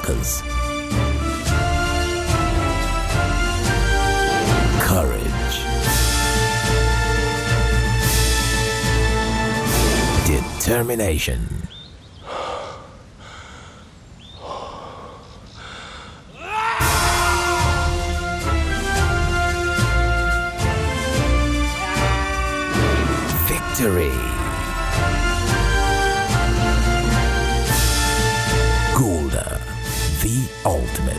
focus, courage, determination. Victory. Gulder, the ultimate.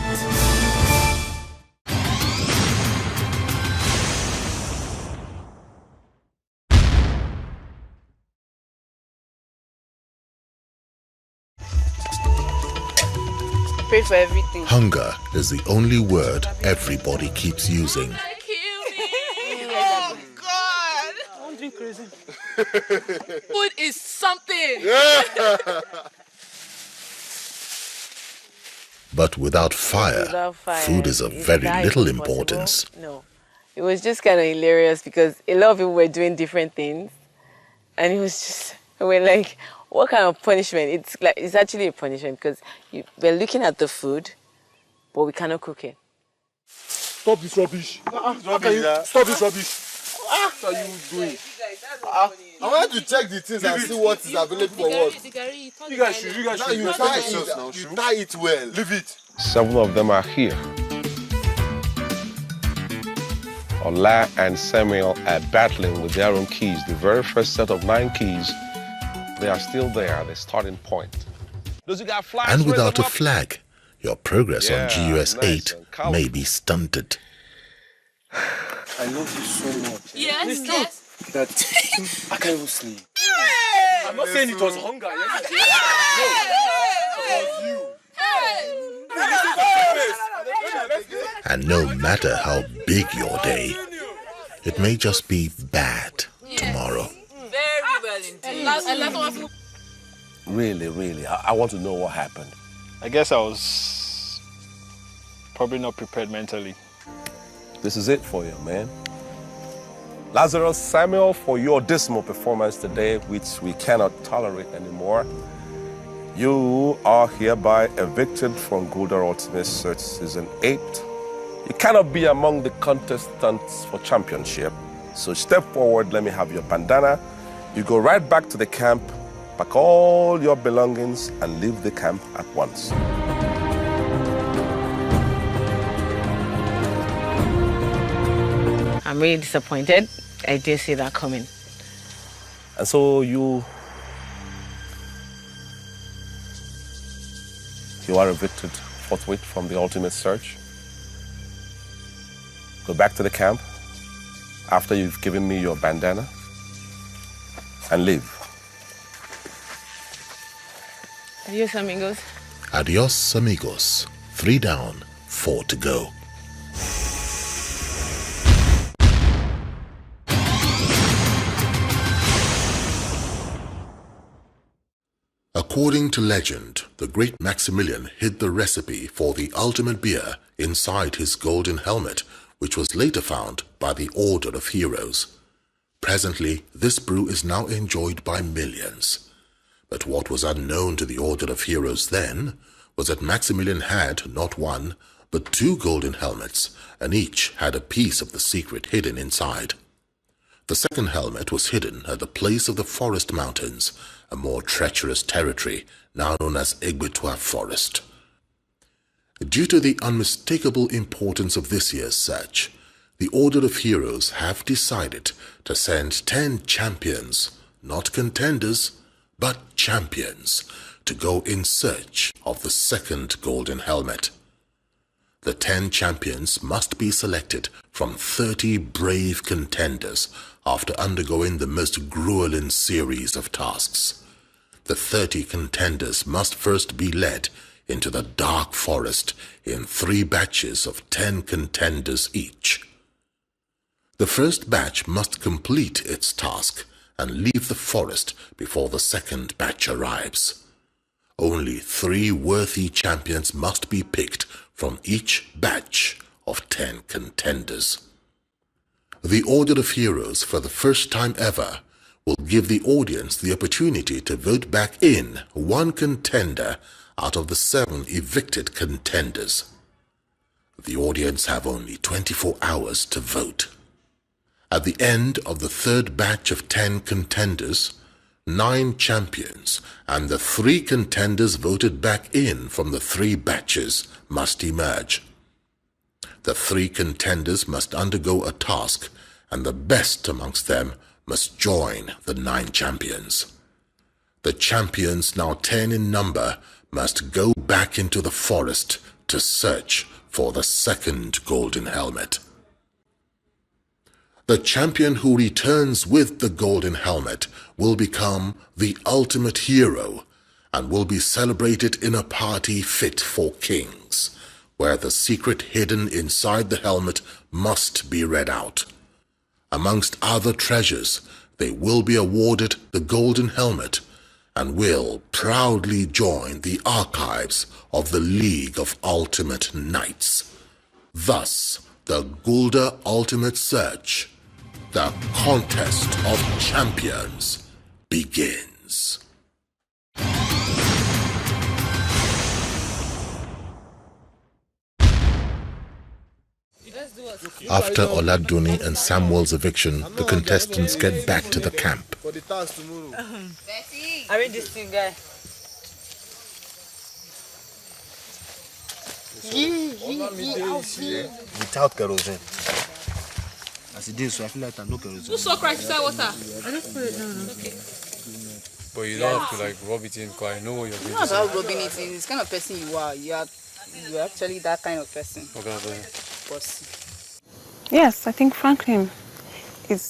Pray for everything. Hunger is the only word everybody keeps using. Oh God! Don't drink crazy. Food is something. But without fire, food is of very little importance. No. It was just kind of hilarious because a lot of people were doing different things. And it was just, we're like, what kind of punishment? It's actually a punishment because we're looking at the food, but we cannot cook it. Stop this rubbish. Stop this rubbish. What are you doing? I want to check the things and see what is available for us. You guys should. Now you tie it well. Leave it. Several of them are here. Ola and Samuel are battling with their own keys. The very first set of 9 keys, they are still there at the starting point. Those who got flags, and without a flag, your progress on GUS 8 may be stunted. I love you so much. Yes, yes. That I can't even sleep. I'm not saying it was hunger. No, it was you. And no matter how big your day, it may just be bad tomorrow. Very well indeed. Really, I want to know what happened. I guess I was probably not prepared mentally. This is it for you, man. Lazarus, Samuel, for your dismal performance today, which we cannot tolerate anymore, you are hereby evicted from Gulder Ultimate Search Season 8. You cannot be among the contestants for championship. So step forward, let me have your bandana. You go right back to the camp, pack all your belongings, and leave the camp at once. I'm really disappointed. I didn't see that coming. And so you are evicted forthwith from the ultimate search. Go back to the camp after you've given me your bandana and leave. Adios, amigos. Adios, amigos. 3 down, 4 to go. According to legend, the great Maximilian hid the recipe for the ultimate beer inside his golden helmet, which was later found by the Order of Heroes. Presently, this brew is now enjoyed by millions. But what was unknown to the Order of Heroes then was that Maximilian had not 1, but 2 golden helmets, and each had a piece of the secret hidden inside. The second helmet was hidden at the place of the Forest Mountains, a more treacherous territory now known as Egbetua Forest. Due to the unmistakable importance of this year's search, the Order of Heroes have decided to send 10 champions, not contenders, but champions, to go in search of the second golden helmet. The 10 champions must be selected from 30 brave contenders after undergoing the most grueling series of tasks. The 30 contenders must first be led into the dark forest in 3 batches of 10 contenders each. The first batch must complete its task and leave the forest before the second batch arrives. Only 3 worthy champions must be picked from each batch of 10 contenders. The Order of Heroes, for the first time ever, will give the audience the opportunity to vote back in 1 contender out of the 7 evicted contenders. The audience have only 24 hours to vote. At the end of the 3rd batch of 10 contenders, 9 champions and the 3 contenders voted back in from the 3 batches must emerge. The 3 contenders must undergo a task, and the best amongst them must join the 9 champions. The champions, now 10 in number, must go back into the forest to search for the 2nd golden helmet. The champion who returns with the golden helmet will become the ultimate hero and will be celebrated in a party fit for kings, where the secret hidden inside the helmet must be read out. Amongst other treasures, they will be awarded the golden helmet and will proudly join the archives of the League of Ultimate Knights. Thus, the Gulder Ultimate Search, the Contest of Champions, begins. After Oladuni and Samuel's eviction, the contestants get back to the camp. I read this thing, guy. Without kerosene. As it is, so I feel like I'm no kerosene. Who saw Christ inside water? I just put it down. Okay. But you don't have to like rub it in because I know what you're going to Not say. about rubbing it in. It's kind of person you are. You're actually that kind of person. What kind of person? Bossy. Yes, I think Franklin is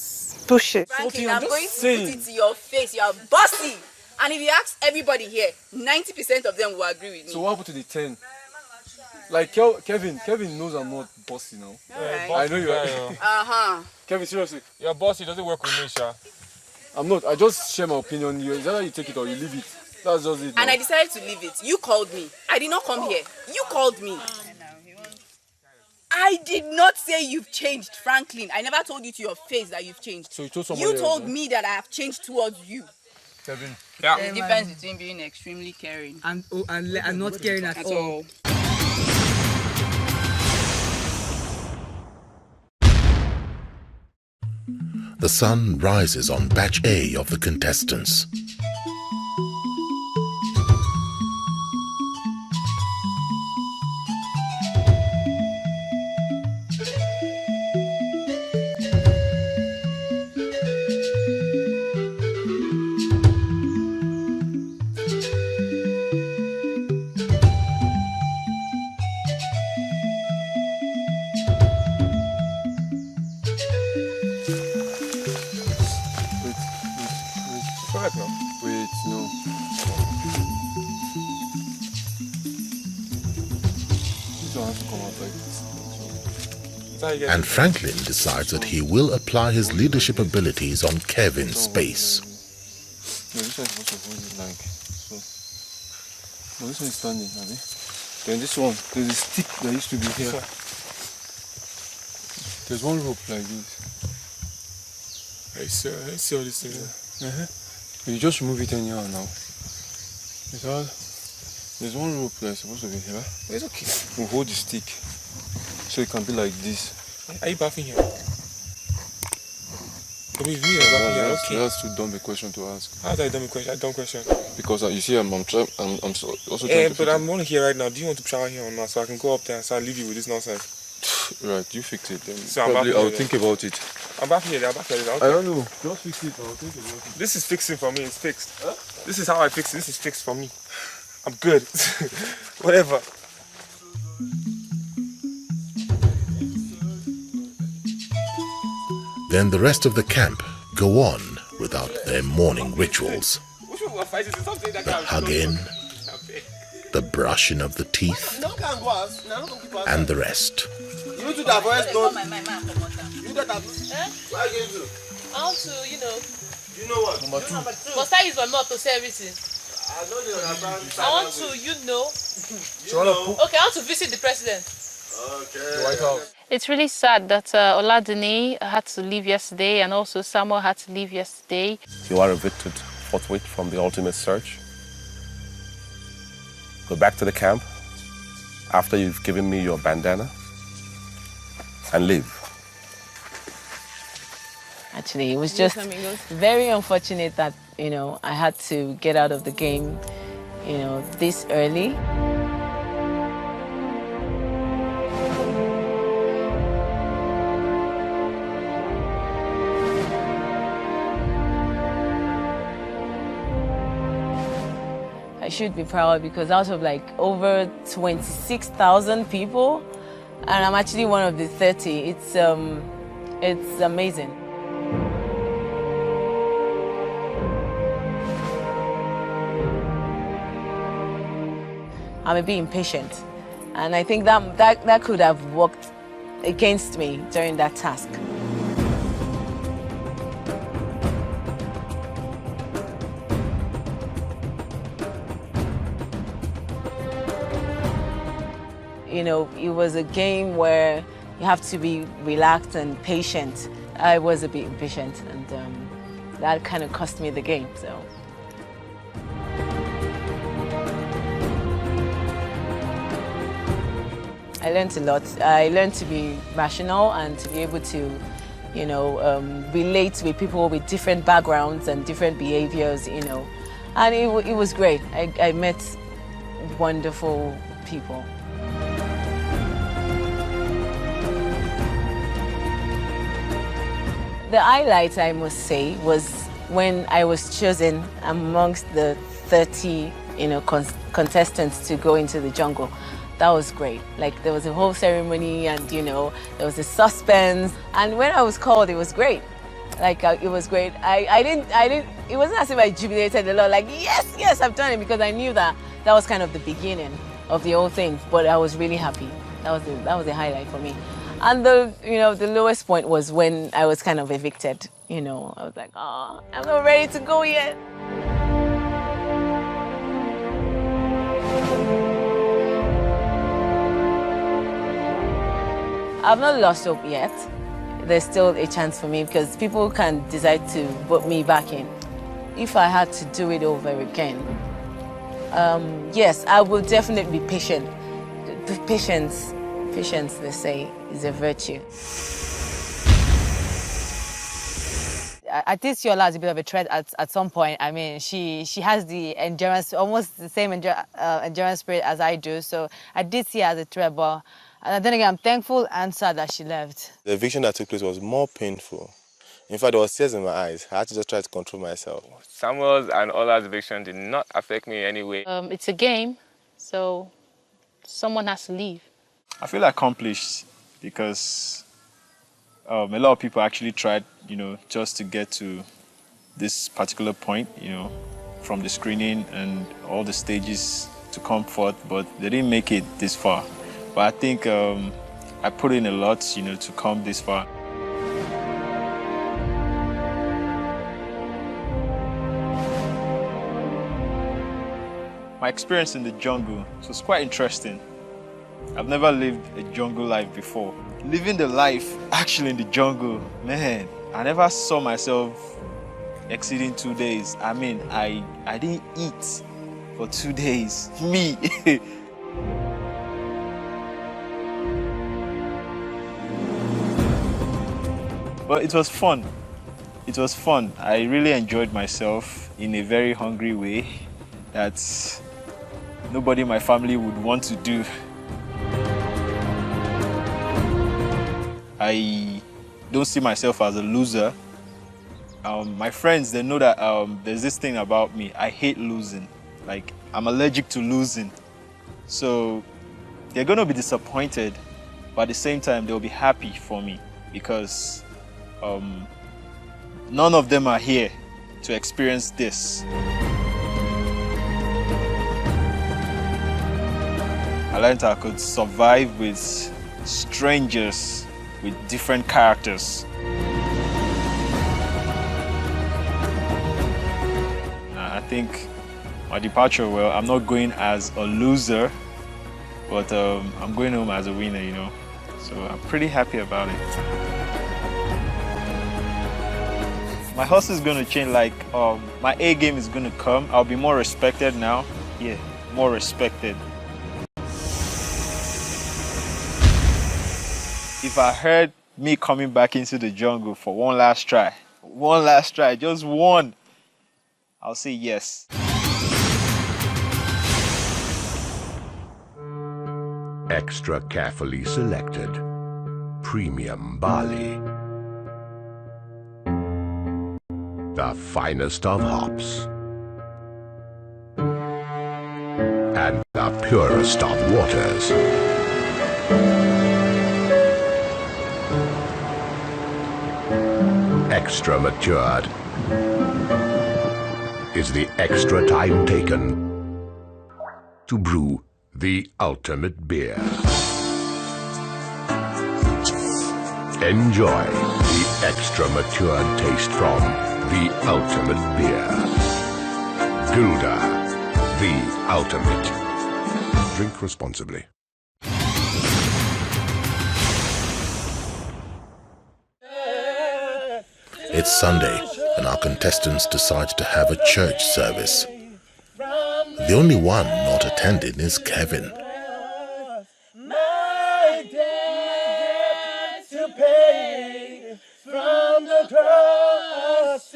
pushy. Franklin, I'm going to put it to your face. You're bossy. And if you ask everybody here, 90% of them will agree with me. So what happened to the 10? Like Kevin knows I'm not bossy now. Alright. I know you are. Kevin, seriously. Your boss, he doesn't work with me, Sha. I'm not. I just share my opinion. It's either you take it or you leave it. That's just it. And I decided to leave it. You called me. I did not come here. You called me. I did not say you've changed, Franklin. I never told you to your face that you've changed. So you told somebody You told else, me that I have changed towards you. Kevin. Yeah. There's a difference between being extremely caring and not caring at all. The sun rises on batch A of the contestants. Wait, no. This one has to come out like this. And Franklin decides that he will apply his leadership abilities on Kevin's space. No, this one is supposed to hold it like so. No, this one is standing, Abby. Then this one, there's a stick that used to be here. There's one rope like this. I see all this thing. You just remove it anyhow now. It's all. There's one rope that's supposed to be here. It's okay. We'll hold the stick so it can be like this. Are you bathing here? Come with me, okay. That's too dumb a question to ask. How do I dumb question? I dumb question. Because you see, I'm also But trying to I'm only here right now. Do you want to shower here or not? So I can go up there and start leave you with this nonsense. Right, you fix it then. So probably I'll think about it. I'm back here. Okay. I don't know. Just fix it. I'll think about it. This is fixing for me. It's fixed. Huh? This is how I fix it. This is fixed for me. I'm good. Whatever. Then the rest of the camp go on without their morning rituals. The hugging, the brushing of the teeth, and the rest. You do that voice, don't. You do that. What are you going to do? I want to, You know what? Number 2. must I use my mouth to say everything? I don't understand. I want to, Okay, I want to visit the president. Okay. The White House. It's really sad that Oladuni had to leave yesterday and also Samuel had to leave yesterday. You are evicted forthwith from the ultimate search. go back to the camp after you've given me your bandana and leave. Actually, it was just very unfortunate that, you know, I had to get out of the game, you know, this early. I should be proud because out of like over 26,000 people, and I'm actually one of the 30, it's amazing. I'm a bit impatient, and I think that could have worked against me during that task. You know, it was a game where you have to be relaxed and patient. I was a bit impatient, and that kind of cost me the game, so. I learned a lot. I learned to be rational and to be able to, you know, relate with people with different backgrounds and different behaviors, you know. And it was great. I met wonderful people. The highlight, I must say, was when I was chosen amongst the 30, you know, contestants to go into the jungle. That was great. Like, there was a whole ceremony, and, you know, there was a suspense. And when I was called, it was great. Like, it was great. I didn't, it wasn't as if I jubilated a lot, like, yes, yes, I've done it, because I knew that that was kind of the beginning of the whole thing. But I was really happy. That was the highlight for me. And the lowest point was when I was kind of evicted. You know, I was like, oh, I'm not ready to go yet. I've not lost hope yet. There's still a chance for me because people can decide to vote me back in. If I had to do it over again, yes, I will definitely be patient. Patience, they say, is a virtue. I think Yola is a bit of a threat at some point. I mean, she has the endurance, almost the same endurance spirit as I do. So I did see her as a threat, but then again, I'm thankful and sad that she left. The eviction that took place was more painful. In fact, there was tears in my eyes. I had to just try to control myself. Samuel's and Ola's eviction did not affect me in any way. It's a game, so someone has to leave. I feel accomplished because a lot of people actually tried, you know, just to get to this particular point, you know, from the screening and all the stages to come forth, but they didn't make it this far. But I think I put in a lot, you know, to come this far. My experience in the jungle was quite interesting. I've never lived a jungle life before. Living the life actually in the jungle, man, I never saw myself exceeding 2 days. I mean, I didn't eat for 2 days. Me. But it was fun. It was fun. I really enjoyed myself in a very hungry way that nobody in my family would want to do. I don't see myself as a loser. My friends, they know that there's this thing about me. I hate losing. Like, I'm allergic to losing. So they're gonna be disappointed, but at the same time, they'll be happy for me because none of them are here to experience this. I learned I could survive with strangers with different characters. I think my departure, well, I'm not going as a loser, but I'm going home as a winner, you know. So I'm pretty happy about it. My hustle is going to change, like my A game is going to come. I'll be more respected now. Yeah, more respected. If I heard me coming back into the jungle for one last try, just one, I'll say yes. Extra carefully selected premium barley. The finest of hops. And the purest of waters. Extra matured is the extra time taken to brew the ultimate beer. Enjoy the extra matured taste from the ultimate beer. Gulder, the ultimate. Drink responsibly. It's Sunday, and our contestants decide to have a church service. The only one not attending is Kevin. My debt to pay from the cross.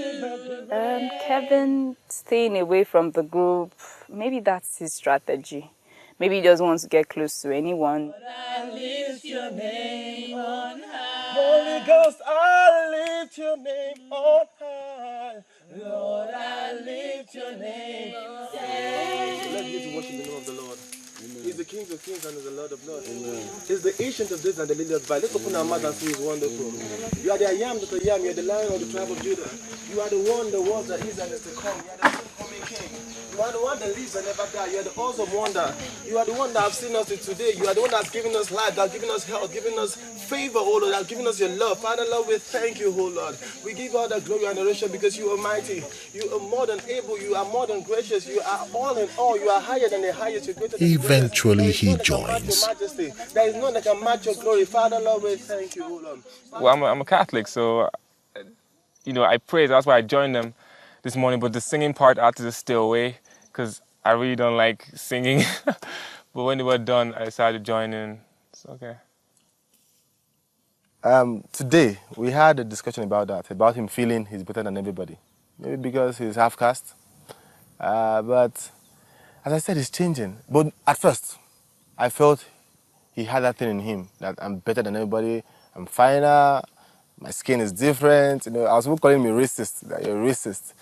Kevin staying away from the group, maybe that's his strategy. Maybe he doesn't want to get close to anyone. I lift your name on high. Holy Ghost, I lift your name on high. Lord, I lift your name on high. Let's get to worship the name of the Lord. Amen. He's the King of Kings and is the Lord of Lords. Amen. He's the Ancient of Days and the Lily of the Valley. Let's open our mouth and say He's wonderful. Amen. You are the I am that I am. You are the Lion of the tribe of Judah. You are the one that was, that is, and is to come. You are the coming King. You are the one that lives and never dies. You are the awesome wonder. You are the one that has seen us today. You are the one that's given us life, that's given us health, given us favor, oh Lord, that's given us your love. Father, Lord, we thank you, oh Lord. We give all the glory and adoration because you are mighty. You are more than able. You are more than gracious. You are all in all. You are higher than the highest. You're greater than Eventually he joins. There is none that can match your glory. Father, Lord, we thank you, oh Lord. Well, I'm a Catholic, so, you know, I pray. That's why I joined them this morning. But the singing part, I had to just stay away because I really don't like singing. But when they were done, I decided to join in. It's okay. Today, we had a discussion about that, about him feeling he's better than everybody. Maybe because he's half caste. But as I said, he's changing. But at first, I felt he had that thing in him, that I'm better than everybody, I'm finer, my skin is different. You know, I was even calling me racist, that you're racist.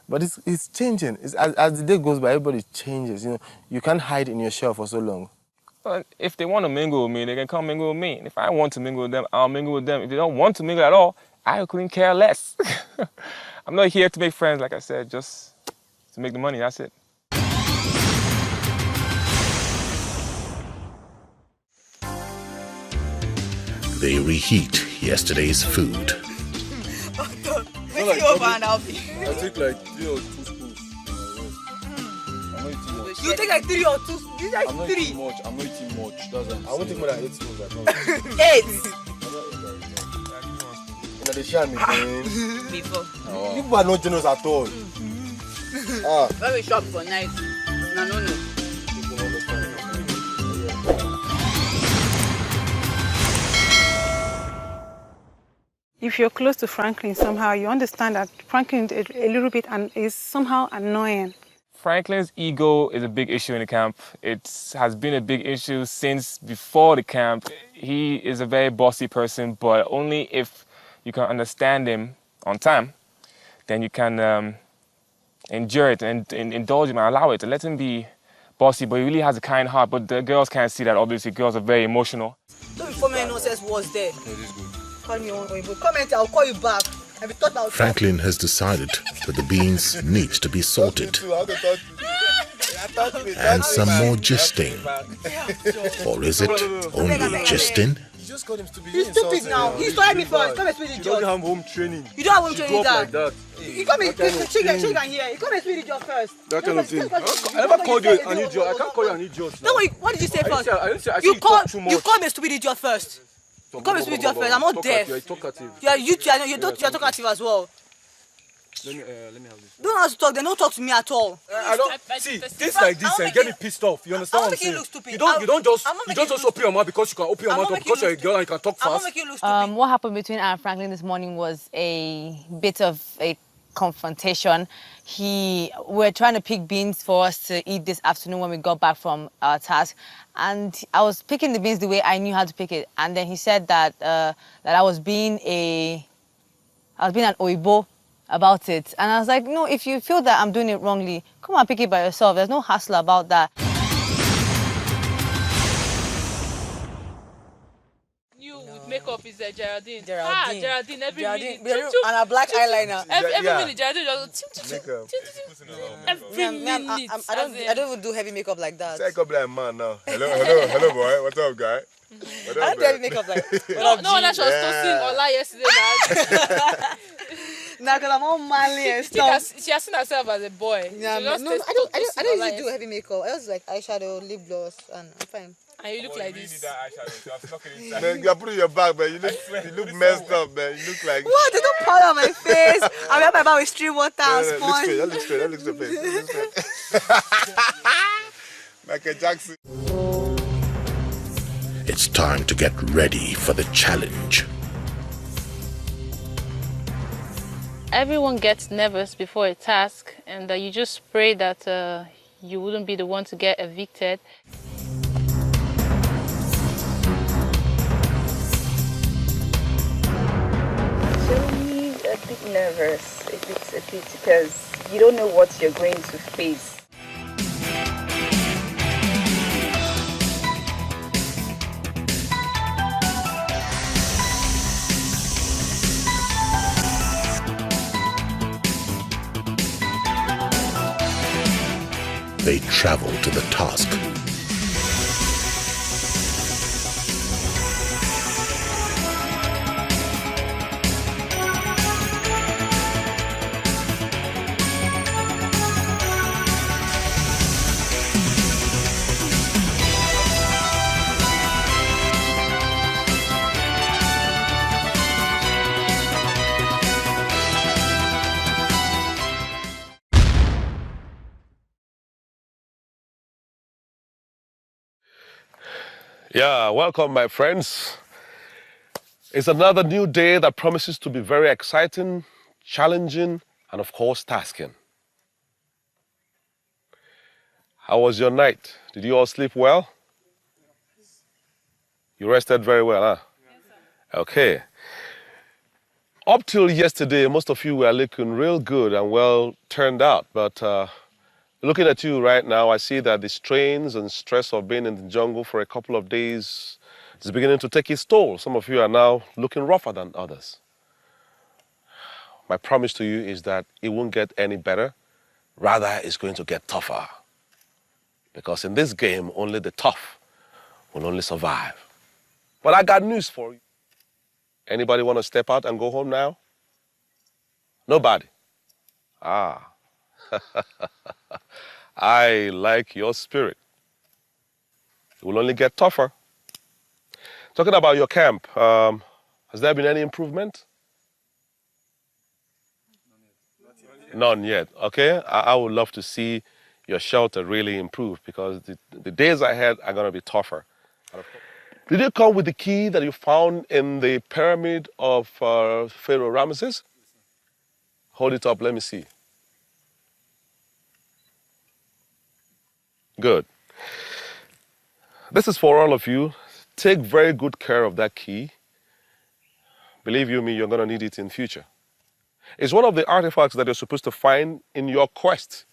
But it's changing. As the day goes by, everybody changes. You know, you can't hide in your shell for so long. Well, if they want to mingle with me, they can come mingle with me. And if I want to mingle with them, I'll mingle with them. If they don't want to mingle at all, I couldn't care less. I'm not here to make friends, like I said, just to make the money, that's it. They reheat yesterday's food. Make you over and I'll be. I take like 3 or 2 spoons. I'm not eating much. You take like 3 or 2 spoons? You like I'm not 3. eating much. I'm not eating much. That's what I'm I won't take more than 8 spoons. 8. You know, they share me, man. Before. Oh. People are not generous at all. When we shop for night, no. If you're close to Franklin somehow, you understand that Franklin is a little bit is somehow annoying. Franklin's ego is a big issue in the camp. It has been a big issue since before the camp. He is a very bossy person, but only if you can understand him on time, then you can endure it and indulge him and allow it and let him be bossy, but he really has a kind heart. But the girls can't see that, obviously. Girls are very emotional. Don't be forming nonsense words there. Call me on comment, I'll call you back. Franklin has decided that the beans need to be salted. And some more gisting. Or is it only gisting? He's stupid now. He started me first. Come and speak the job. You don't have home training. You don't have home training, Dad. Dad. You come and check and hear. You come and speak the job first. That kind of thing. I never called you an idiot. I can't call you an idiot. No, what did you say first? I didn't say you call me a stupid idiot first. You come and speak the job first. I'm not deaf. You're talkative. You're talkative as well. Let me have this. Don't have to talk. They don't talk to me at all. I don't see this like this and get me pissed off. You understand what I'm saying? Look stupid. You don't just open your mouth because you can open your mouth because you're a girl and you can talk fast. What happened between Anne and Franklin this morning was a bit of a confrontation. We were trying to pick beans for us to eat this afternoon when we got back from our task, and I was picking the beans the way I knew how to pick it, and then he said that I was being an oibo about it, and I was like, no, if you feel that I'm doing it wrongly, come and pick it by yourself. There's no hassle about that. Makeup is Geraldine. Geraldine every minute. And a black eyeliner. Every minute, Geraldine just every minute. I don't even do heavy makeup like that. Say a like man now. Hello, boy. What's up, guy? I don't do heavy makeup like that. No one else was toasting Ola yesterday. Nah, because I'm all manly and stuff. She has seen herself as a boy. Yeah, I don't usually do heavy makeup. I just like eyeshadow, lip gloss, and I'm fine. And you look like this. Man, you put it in your bag, man. You look messed up, man. You look like... What? They don't powder on my face. I wear my bag with stream water and sponge. That looks straight. Michael Jackson. It's time to get ready for the challenge. Everyone gets nervous before a task, and you just pray that you wouldn't be the one to get evicted. A bit nervous, a bit because you don't know what you're going to face. They travel to the task. Yeah, welcome my friends. It's another new day that promises to be very exciting, challenging, and of course, tasking. How was your night? Did you all sleep well? You rested very well, huh? Okay. Up till yesterday, most of you were looking real good and well turned out, but looking at you right now, I see that the strains and stress of being in the jungle for a couple of days is beginning to take its toll. Some of you are now looking rougher than others. My promise to you is that it won't get any better. Rather, it's going to get tougher. Because in this game, only the tough will only survive. But I got news for you. Anybody want to step out and go home now? Nobody? Ah. I like your spirit. It will only get tougher. Talking about your camp, has there been any improvement? None yet. Okay, I would love to see your shelter really improve because the days ahead are going to be tougher. Did you come with the key that you found in the pyramid of Pharaoh Ramesses? Hold it up, let me see. Good. This is for all of you. Take very good care of that key. Believe you me, you're going to need it in future. It's one of the artifacts that you're supposed to find in your quest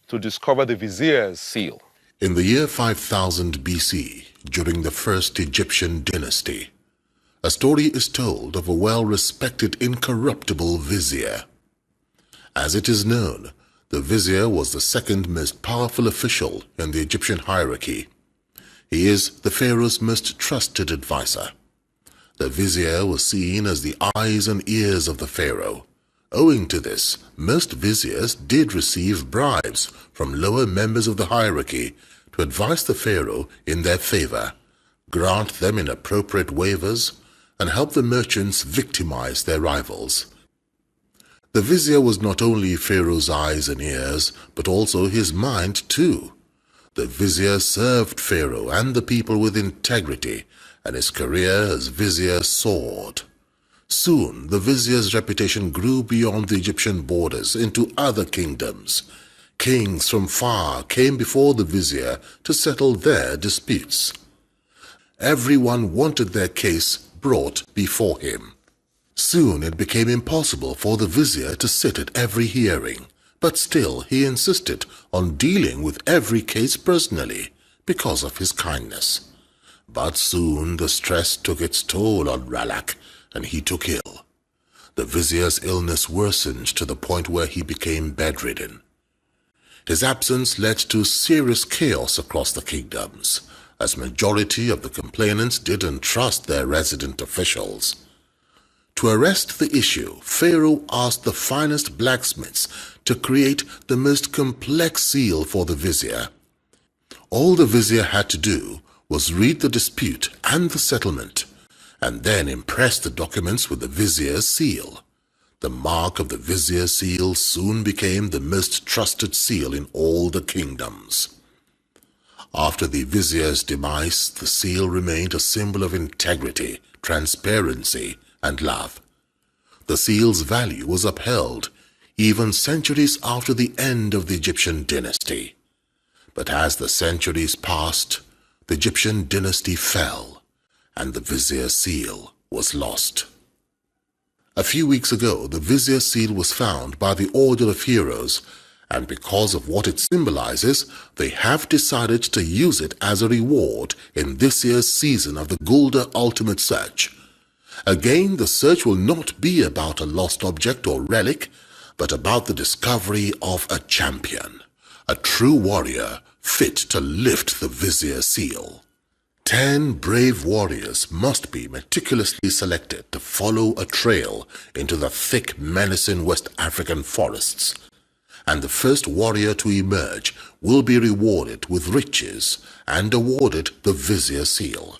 to discover the vizier's seal. In the year 5000 BC, during the first Egyptian dynasty, a story is told of a well-respected incorruptible vizier. As it is known, the vizier was the second most powerful official in the Egyptian hierarchy. He is the pharaoh's most trusted advisor. The vizier was seen as the eyes and ears of the pharaoh. Owing to this, most viziers did receive bribes from lower members of the hierarchy to advise the pharaoh in their favor, grant them inappropriate waivers, and help the merchants victimize their rivals. The vizier was not only Pharaoh's eyes and ears, but also his mind too. The vizier served Pharaoh and the people with integrity, and his career as vizier soared. Soon the vizier's reputation grew beyond the Egyptian borders into other kingdoms. Kings from far came before the vizier to settle their disputes. Everyone wanted their case brought before him. Soon it became impossible for the vizier to sit at every hearing, but still he insisted on dealing with every case personally because of his kindness. But soon the stress took its toll on Ralak, and he took ill. The vizier's illness worsened to the point where he became bedridden. His absence led to serious chaos across the kingdoms, as majority of the complainants didn't trust their resident officials. To arrest the issue, Pharaoh asked the finest blacksmiths to create the most complex seal for the vizier. All the vizier had to do was read the dispute and the settlement, and then impress the documents with the vizier's seal. The mark of the vizier's seal soon became the most trusted seal in all the kingdoms. After the vizier's demise, the seal remained a symbol of integrity, transparency, and love. The seal's value was upheld even centuries after the end of the Egyptian dynasty. But as the centuries passed, the Egyptian dynasty fell, and the vizier's seal was lost. A few weeks ago, the vizier's seal was found by the Order of Heroes, and because of what it symbolizes, they have decided to use it as a reward in this year's season of the Gulder Ultimate Search. Again, the search will not be about a lost object or relic, but about the discovery of a champion, a true warrior fit to lift the vizier's seal. 10 brave warriors must be meticulously selected to follow a trail into the thick, menacing West African forests, and the first warrior to emerge will be rewarded with riches and awarded the vizier's seal.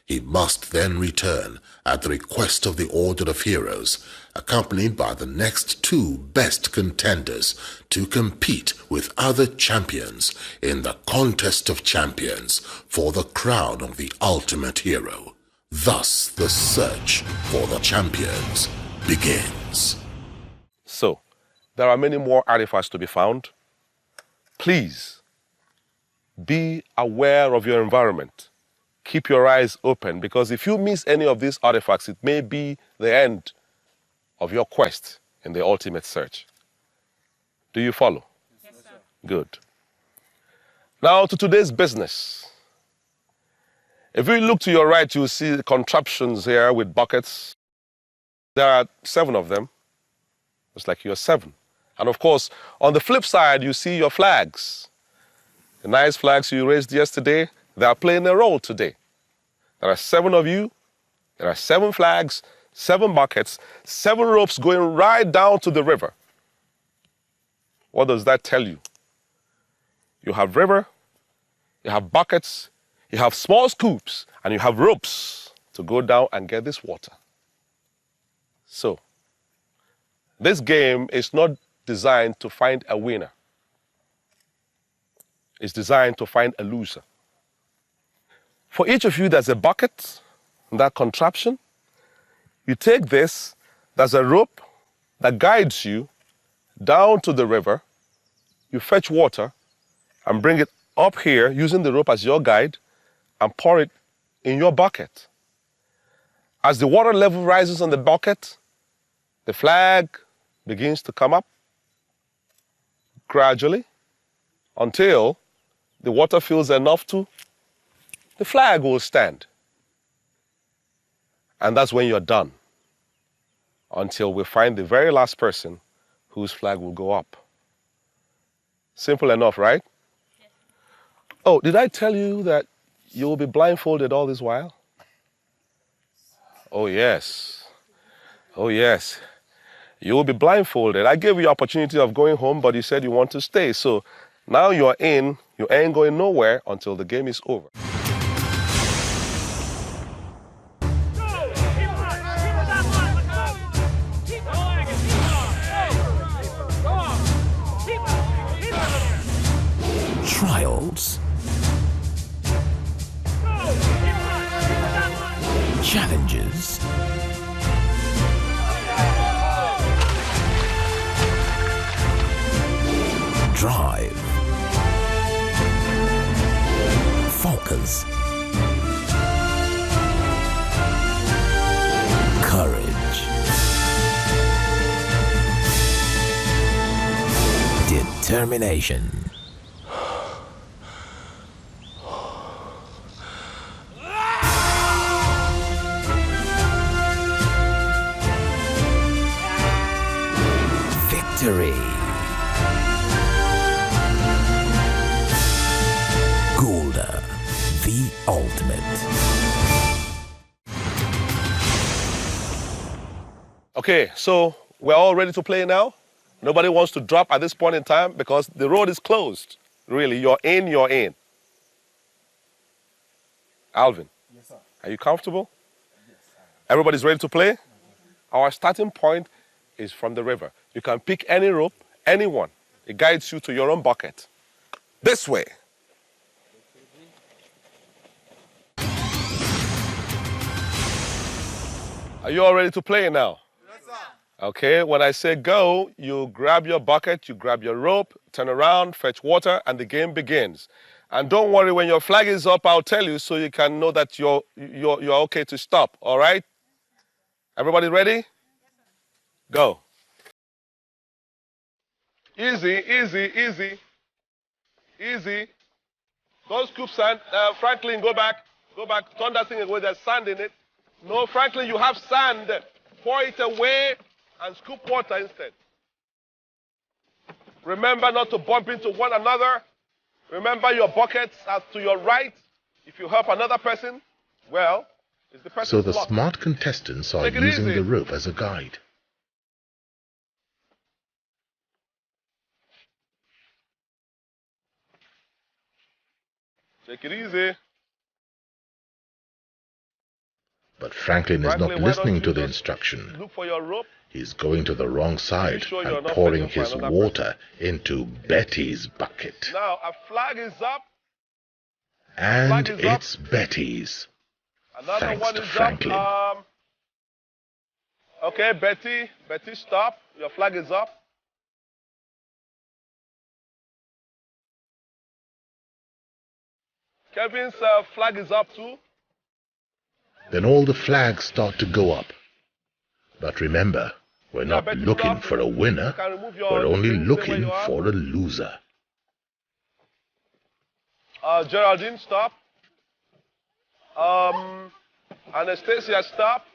He must then return at the request of the Order of Heroes, accompanied by the next 2 best contenders to compete with other champions in the Contest of Champions for the crown of the ultimate hero. Thus, the search for the champions begins. So, there are many more artifacts to be found. Please, be aware of your environment. Keep your eyes open, because if you miss any of these artifacts, it may be the end of your quest in the ultimate search. Do you follow? Yes, sir. Good. Now to today's business. If you look to your right, you'll see the contraptions here with buckets. There are 7 of them. It's like you're 7. And of course, on the flip side, you see your flags. The nice flags you raised yesterday, they are playing a role today. There are 7 of you. There are 7 flags, 7 buckets, 7 ropes going right down to the river. What does that tell you? You have river, you have buckets, you have small scoops, and you have ropes to go down and get this water. So, this game is not designed to find a winner. It's designed to find a loser. For each of you, there's a bucket, that contraption. You take this, there's a rope that guides you down to the river. You fetch water and bring it up here using the rope as your guide and pour it in your bucket. As the water level rises on the bucket, the flag begins to come up gradually until the water fills enough to the flag will stand. And that's when you're done, until we find the very last person whose flag will go up. Simple enough, right? Yes. Oh, did I tell you that you will be blindfolded all this while? Oh, yes. Oh, yes. You will be blindfolded. I gave you the opportunity of going home, but you said you want to stay. So now you're in, you ain't going nowhere until the game is over. Trials. Challenges. Drive. Focus. Courage. Determination. Victory. Gulder, the ultimate. Okay, so we're all ready to play now. Nobody wants to drop at this point in time because the road is closed. Really, you're in, you're in. Alvin, Yes, sir. are you comfortable? Everybody's ready to play? Our starting point is from the river. You can pick any rope, anyone. It guides you to your own bucket. This way. Are you all ready to play now? Yes, sir. Okay, when I say go, you grab your bucket, you grab your rope, turn around, fetch water, and the game begins. And don't worry, when your flag is up, I'll tell you so you can know that you're okay to stop, all right? Everybody ready? Go. Easy, easy, easy. Easy. Don't scoop sand. Franklin, go back. Go back. Turn that thing away. There's sand in it. No, Franklin, you have sand. Pour it away and scoop water instead. Remember not to bump into one another. Remember your buckets are to your right. If you help another person, well, it's the person's So the luck. smart contestants are Take it using easy. the rope as a guide. Take it easy. But Franklin is not Franklin, why listening don't to you the just instruction. Look for your rope. He's going to the wrong side sure you're and not pouring fetching for his another water into Betty's bucket. Now, a flag is up. And flag is up. it's Betty's. Another Thanks one to is Franklin. up. Okay, Betty. Betty, stop. Your flag is up. Kevin's flag is up too. Then all the flags start to go up. But remember, we're not Betty, looking stop. for a winner. You can remove your We're only things, stay where looking you are. for a loser. Geraldine, stop. Anastasia, stop.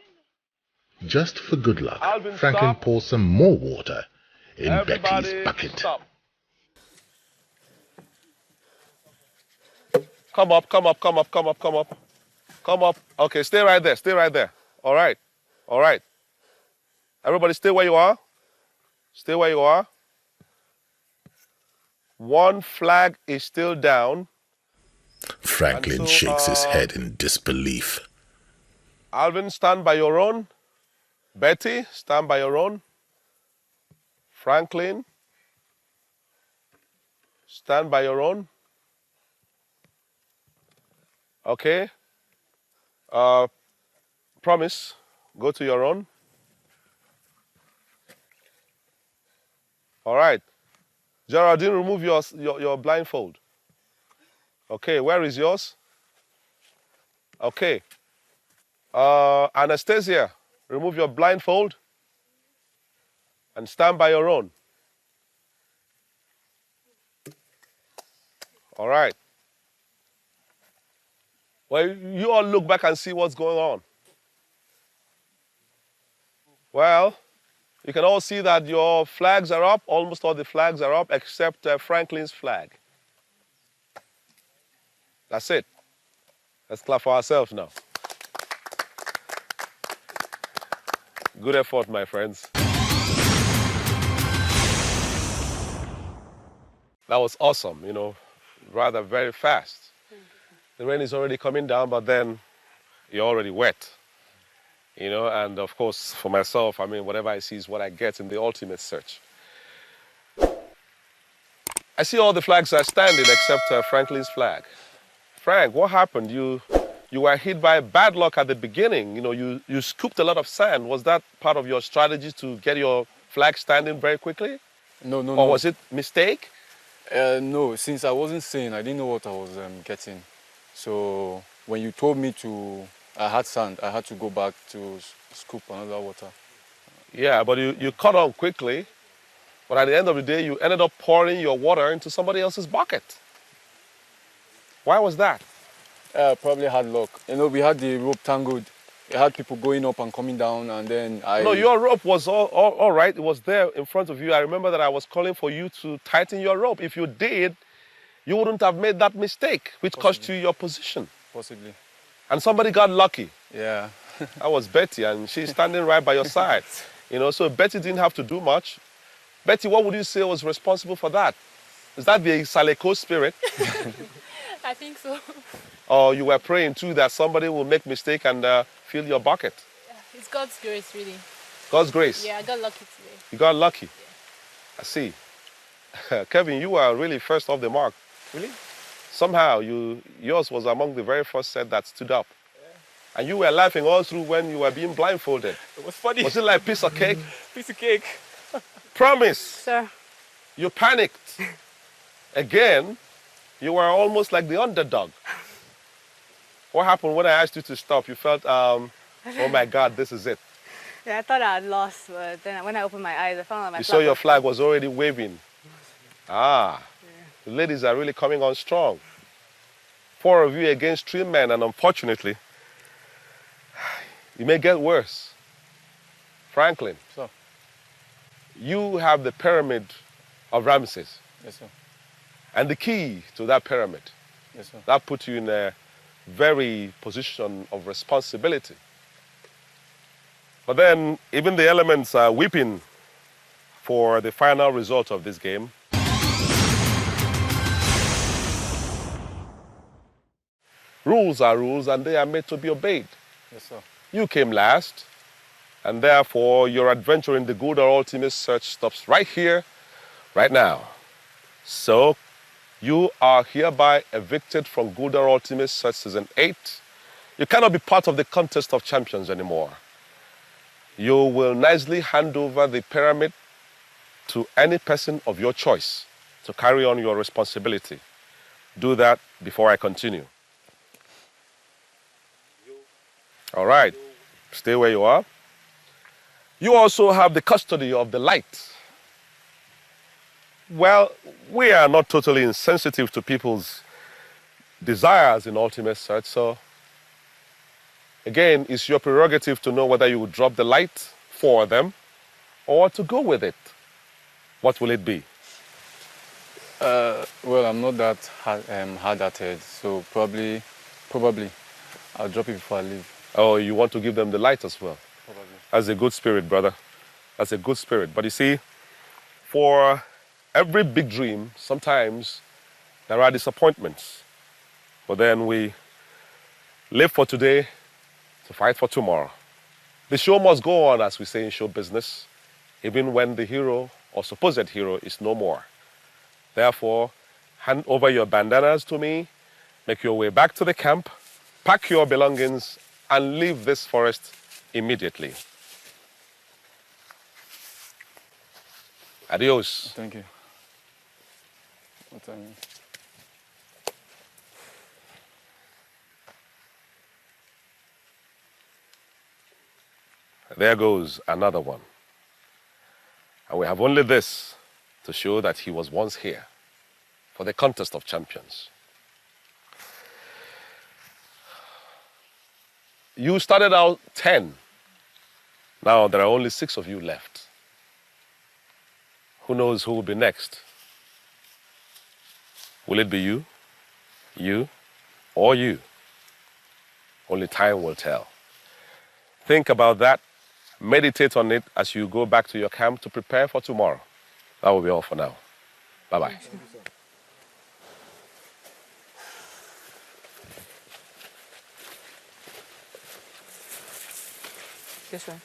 Just for good luck, Alvin, Franklin stop. pours some more water in Everybody, Betty's bucket. stop. Come up, come up, come up, come up, come up. Come up. Okay, stay right there, stay right there. All right, all right. Everybody stay where you are. Stay where you are. One flag is still down. Franklin And so, shakes his head in disbelief. Alvin, stand by your own. Betty, stand by your own. Franklin, stand by your own. Okay. Promise, go to your own. All right. Geraldine, remove your blindfold. Okay, where is yours? Okay. Anastasia, remove your blindfold and stand by your own. All right. Well, you all look back and see what's going on. Well, you can all see that your flags are up. Almost all the flags are up except Franklin's flag. That's it. Let's clap for ourselves now. Good effort, my friends. That was awesome, you know, rather very fast. The rain is already coming down, but then you're already wet. You know, and of course, for myself, I mean, whatever I see is what I get in the ultimate search. I see all the flags are standing except Franklin's flag. Frank, what happened? You were hit by bad luck at the beginning. You know, you scooped a lot of sand. Was that part of your strategy to get your flag standing very quickly? No. Or was it mistake? No, since I wasn't seeing, I didn't know what I was getting. So when you told me I had sand, I had to go back to scoop another water. Yeah, but you caught on quickly. But at the end of the day, you ended up pouring your water into somebody else's bucket. Why was that? Probably hard luck. You know, we had the rope tangled. We had people going up and coming down, and then No, your rope was all right. It was there in front of you. I remember that I was calling for you to tighten your rope. If you did, you wouldn't have made that mistake, which cost you your position. Possibly. And somebody got lucky. Yeah. That was Betty, and she's standing right by your side. You know, so Betty didn't have to do much. Betty, what would you say was responsible for that? Is that the Saleko spirit? I think so. Or you were praying too that somebody will make mistake and fill your bucket? Yeah, it's God's grace, really. God's grace? Yeah, I got lucky today. You got lucky? Yeah. I see. Kevin, you were really first off the mark. Really? Somehow, yours was among the very first set that stood up. Yeah. And you were laughing all through when you were being blindfolded. It was funny. Was it like piece of cake? Piece of cake. Promise. Sir. You panicked. Again, you were almost like the underdog. What happened when I asked you to stop? You felt, oh my God, this is it. Yeah, I thought I had lost, but then when I opened my eyes, I found that my You flag saw your was flag was already waving. Ah, the ladies are really coming on strong. 4 of you against 3 men, and unfortunately, it may get worse. Franklin, so, you have the pyramid of Ramses. Yes, sir. And the key to that pyramid. Yes, sir. That puts you in a very position of responsibility. But then, even the elements are weeping for the final result of this game. Rules are rules, and they are made to be obeyed. Yes, sir. You came last, and therefore your adventure in the Gulder Ultimate Search stops right here, right now. So, you are hereby evicted from Gulder Ultimate Search Season 8. You cannot be part of the Contest of Champions anymore. You will nicely hand over the pyramid to any person of your choice to carry on your responsibility. Do that before I continue. All right, stay where you are. You also have the custody of the light. Well, we are not totally insensitive to people's desires in Ultimate Search, so again, it's your prerogative to know whether you would drop the light for them or to go with it. What will it be? Well, I'm not that hard-hearted, so probably I'll drop it before I leave. Oh, you want to give them the light as well? Probably. That's a good spirit, brother. That's a good spirit. But you see, for every big dream, sometimes there are disappointments. But then we live for today to fight for tomorrow. The show must go on, as we say in show business, even when the hero or supposed hero is no more. Therefore, hand over your bandanas to me, make your way back to the camp, pack your belongings, and leave this forest immediately. Adios. Thank you. What time? There goes another one. And we have only this to show that he was once here for the Contest of Champions. You started out 10. Now there are only 6 of you left. Who knows who will be next? Will it be you, or you? Only time will tell. Think about that. Meditate on it as you go back to your camp to prepare for tomorrow. That will be all for now. Bye-bye. This way.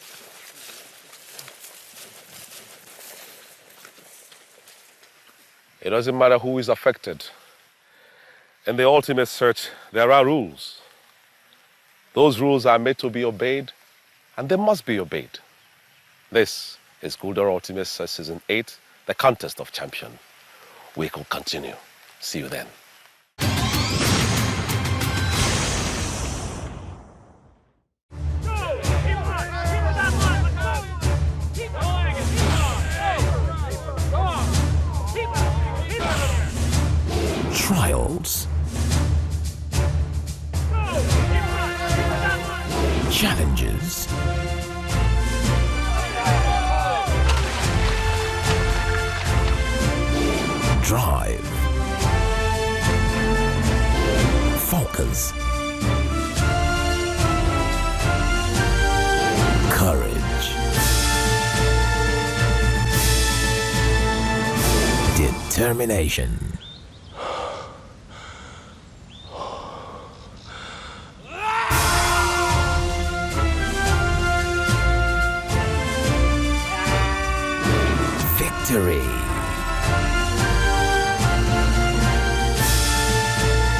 It doesn't matter who is affected. In the ultimate search, there are rules. Those rules are made to be obeyed, and they must be obeyed. This is Gulder Ultimate Search Season 8, the Contest of Champions. We will continue. See you then. Trials. Challenges. Drive. Focus. Courage. Determination. Victory.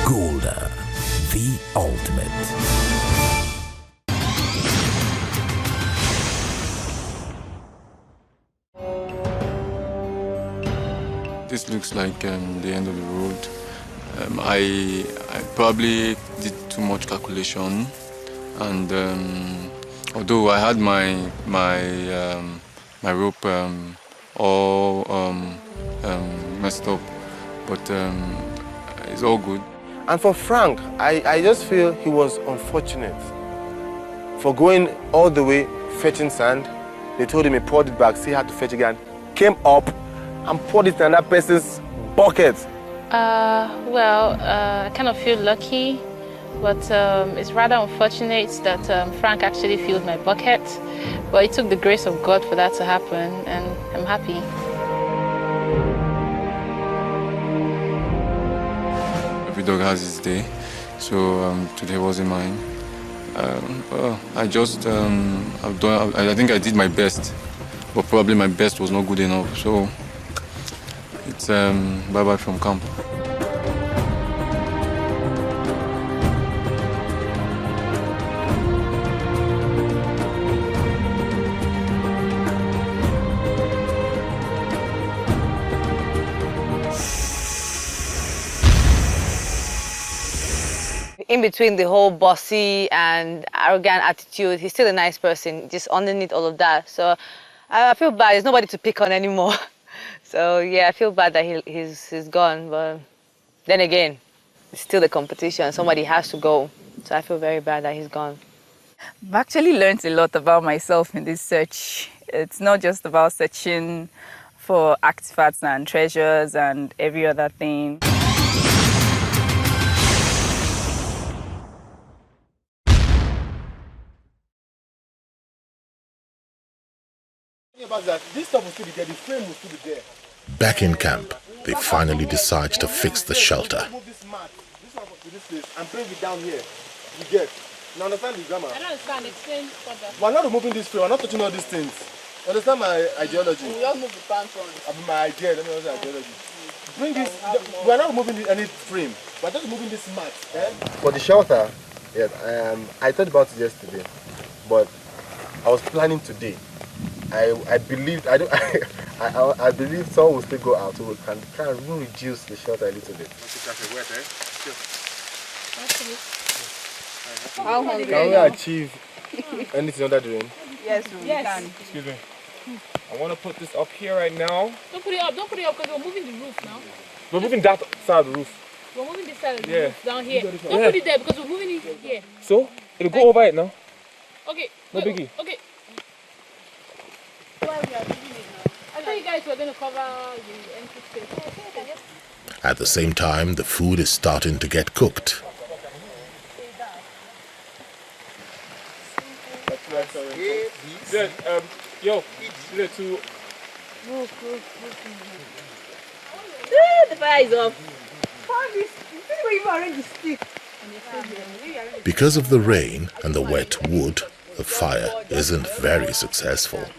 Gulder, the ultimate. This looks like the end of the road. I probably did too much calculation, and although I had my rope all messed up, but it's all good. And for Frank, I just feel he was unfortunate for going all the way fetching sand. They told him he poured it back, see how to fetch again. Came up and poured it in that person's bucket. I kind of feel lucky, but it's rather unfortunate that Frank actually filled my bucket. But it took the grace of God for that to happen, and I'm happy. Every dog has its day, so today wasn't mine. I think I did my best, but probably my best was not good enough. So it's bye-bye from camp. In between the whole bossy and arrogant attitude, he's still a nice person, just underneath all of that. So I feel bad, there's nobody to pick on anymore. So yeah, I feel bad that he's gone, but then again, it's still the competition, somebody has to go. So I feel very bad that he's gone. I've actually learned a lot about myself in this search. It's not just about searching for artifacts and treasures and every other thing. About that, this stuff will still be there, the frame will still be there. Back in camp, they finally decide to fix the shelter. Move this mat, this one to this place, and bring it down here. You get? Now understand the grammar? I don't understand. Explain further. We're not removing this frame, we're not touching all these things. Understand my ideology? We just move the pan front. I mean, my idea, let me know the ideology. Bring this, we're not removing any frame, we're just removing this mat. Eh? For the shelter, yeah, I thought about it yesterday, but I was planning today. I believe I believe someone will still go out, so we can try and reduce the shelter a little bit. How hungry Can we achieve anything other than? Yes, we can. Excuse me. I want to put this up here right now. Don't put it up because we're moving the roof now. We're moving that side of the roof. We're moving this side of the Yeah. roof down here. Don't Yeah. put it there because we're moving it here. So it'll go over it now. Okay. No biggie. Okay. Why we are moving it now? I thought you guys were going to cover the empty space. At the same time, the food is starting to get cooked. Yeah, yo, you to. The fire is off. Because of the rain and the wet wood, the fire isn't very successful.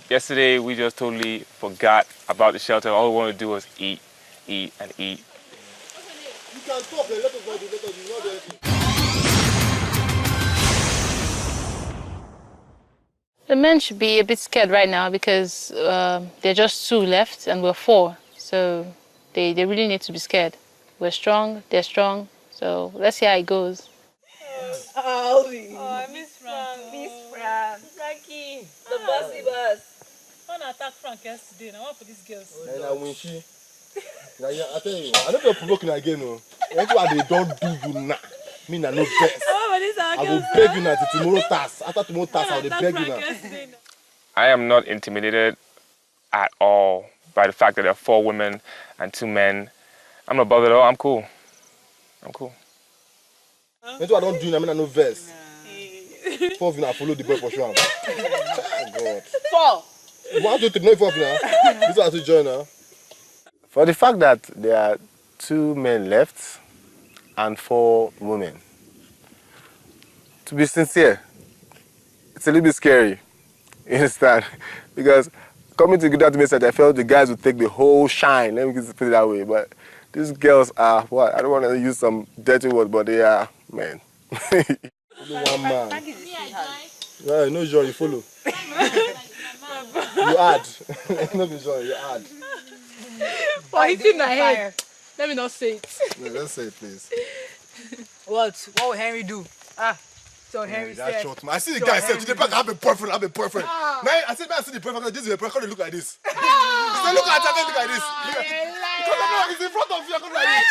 Yesterday, we just totally forgot about the shelter. All we wanted to do was eat, eat, and eat. You can talk, let us not do anything. The men should be a bit scared right now because they're just 2 left and we're 4. So they really need to be scared. We're strong, they're strong. So let's see how it goes. Oh, I miss Frank. Miss Frank. Frankie. The bossy boss. I attacked Frank yesterday. Now what for these girls? I win she. I tell you, I don't know provoking again. No. That's why they don't do you now. Me na no best. I will beg you now to tomorrow task. After tomorrow task, I will beg you now. I am not intimidated at all by the fact that there are 4 women and 2 men. I'm not bothered at all. I'm cool. I'm cool. That's why I don't do you. I mean, I no verse. 4 of you now follow the boy for sure. Oh God. 4. 1, 2, 3, no 4 of you now. This one to join now. For the fact that there are 2 men left and 4 women, to be sincere, it's a little bit scary. You understand? Because coming to that message, I felt the guys would take the whole shine. Let me just put it that way. But these girls are what? I don't want to use some dirty word, but they are, man. Only one man. Yeah, no joy, you follow. You add. No be joy, you add. Why you in my head? Let me not say it. No, let's say it, please. What will Henry do? So Henry said. Short, man. I see the guy said today, I have a boyfriend, Now I said, man, I see the boyfriend. This is a boyfriend. Look like this. He said, look at it, look like this. He's in front of you. Look like this.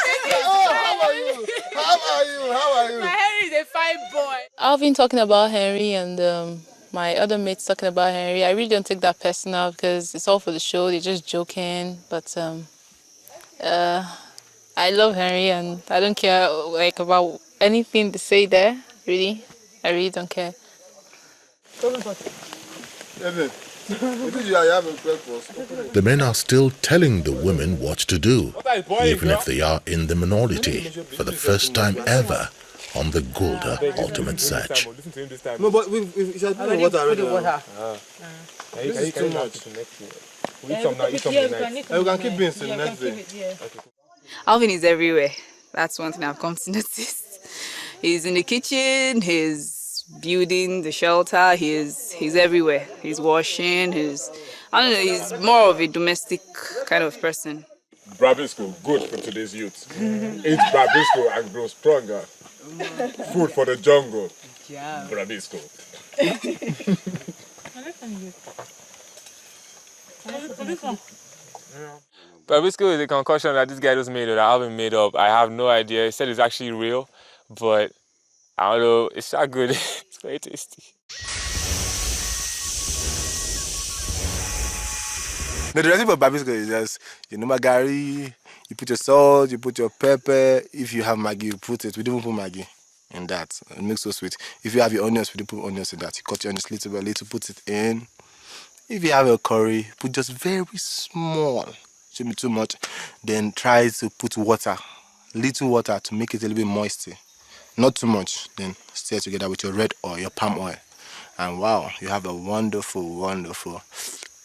Oh, how are you? My Henry is a fine boy. Alvin talking about Henry and my other mates talking about Henry. I really don't take that personal because it's all for the show. They're just joking. But I love Henry and I don't care like about anything they say there. Really, I really don't care. The men are still telling the women what to do, even if they are in the minority, for the first time ever on the Gulder Ultimate Search. No, but we should put the water already. This is too much. You can keep beans till the next day. Alvin is everywhere. That's one thing I've come to notice. He's in the kitchen, he's building the shelter, he's everywhere. He's washing, I don't know, he's more of a domestic kind of person. Brabisco, good for today's youth. Eat Brabisco and grow stronger. Food for the jungle. Brabisco. Brabisco is a concoction that this guy just made, or that Alvin made up. I have no idea. He said it's actually real, but I don't know. It's not good. It's very tasty. No, the recipe for Brabisco is just, you know, magari, you put your salt, you put your pepper. If you have Maggi, you put it. We don't put Maggi in that. It makes so sweet. If you have your onions, we don't put onions in that. You cut your onions little by little, put it in. If you have a curry, put just very small. Shouldn't be too much. Then try to put water, little water to make it a little bit moisty. Not too much. Then stir together with your red oil, your palm oil. And wow, you have a wonderful, wonderful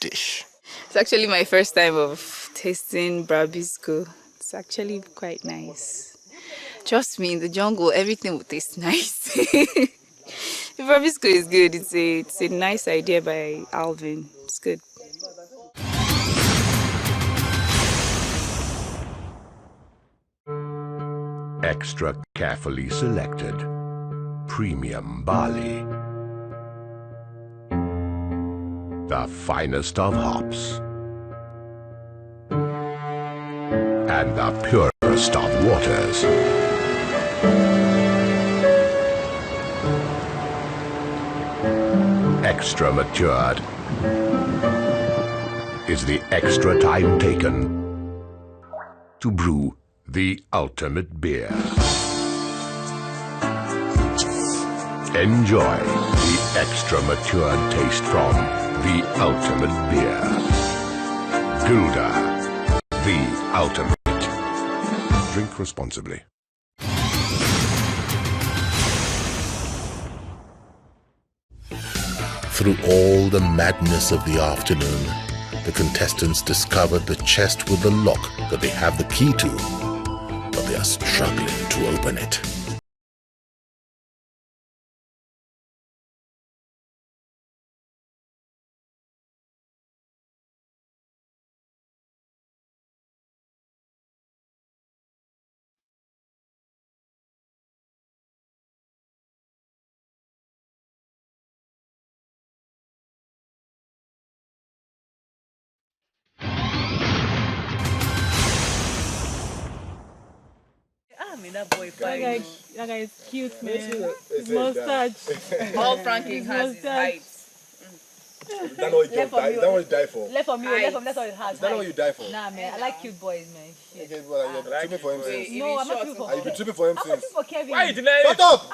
dish. It's actually my first time of tasting Brabisco. It's actually quite nice. Trust me, in the jungle, everything will taste nice. Brabisco is good. It's a nice idea by Alvin. It's good. Extra carefully selected. Premium barley. The finest of hops. And the purest of waters. Extra matured is the extra time taken to brew the ultimate beer. Enjoy the extra matured taste from the ultimate beer. Gulder, the ultimate. Drink responsibly. Through all the madness of the afternoon, the contestants discovered the chest with the lock that they have the key to, but they are struggling to open it. That boy fine. That guy is cute, man. His mustache. All Franklin has his height. That's what you die for. Left for me, left for me, that's all it has. That's what you die for. Nah, man, I like cute boys, man. Shit. Okay, well, you're tripping for him since. No, I'm not tripping for him. You've been tripping for him I'm since. not tripping for Kevin. Why are you denying Shut up!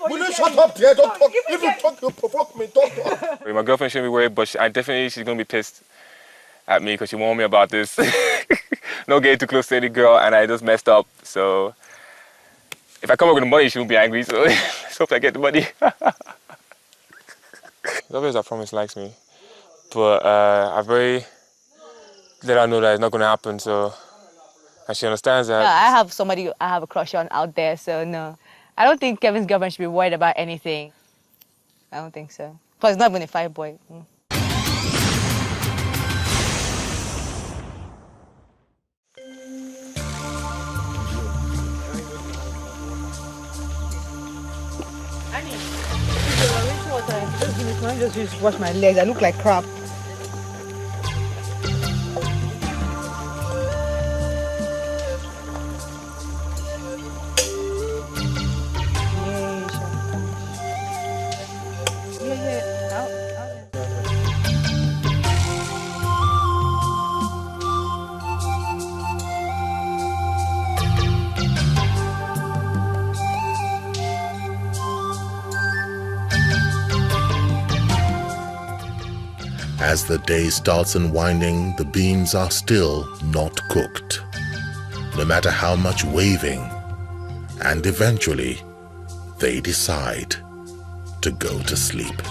Will you shut up there? Don't talk. If you talk, you provoke me. Don't talk. My girlfriend shouldn't be worried, but she's going to be pissed at me because she warned me about this. No getting too close to any girl, and I just messed up. So if I come up with the money, she won't be angry. So let's hope I get the money. The obvious I promise likes me, but I've very let her know that it's not going to happen. So and she understands that. Yeah, I have somebody I have a crush on out there, so no. I don't think Kevin's girlfriend should be worried about anything. I don't think so. Plus, it's not even a fight boy. I just used to wash my legs. I look like crap. As the day starts unwinding, the beans are still not cooked, no matter how much waving, and eventually they decide to go to sleep.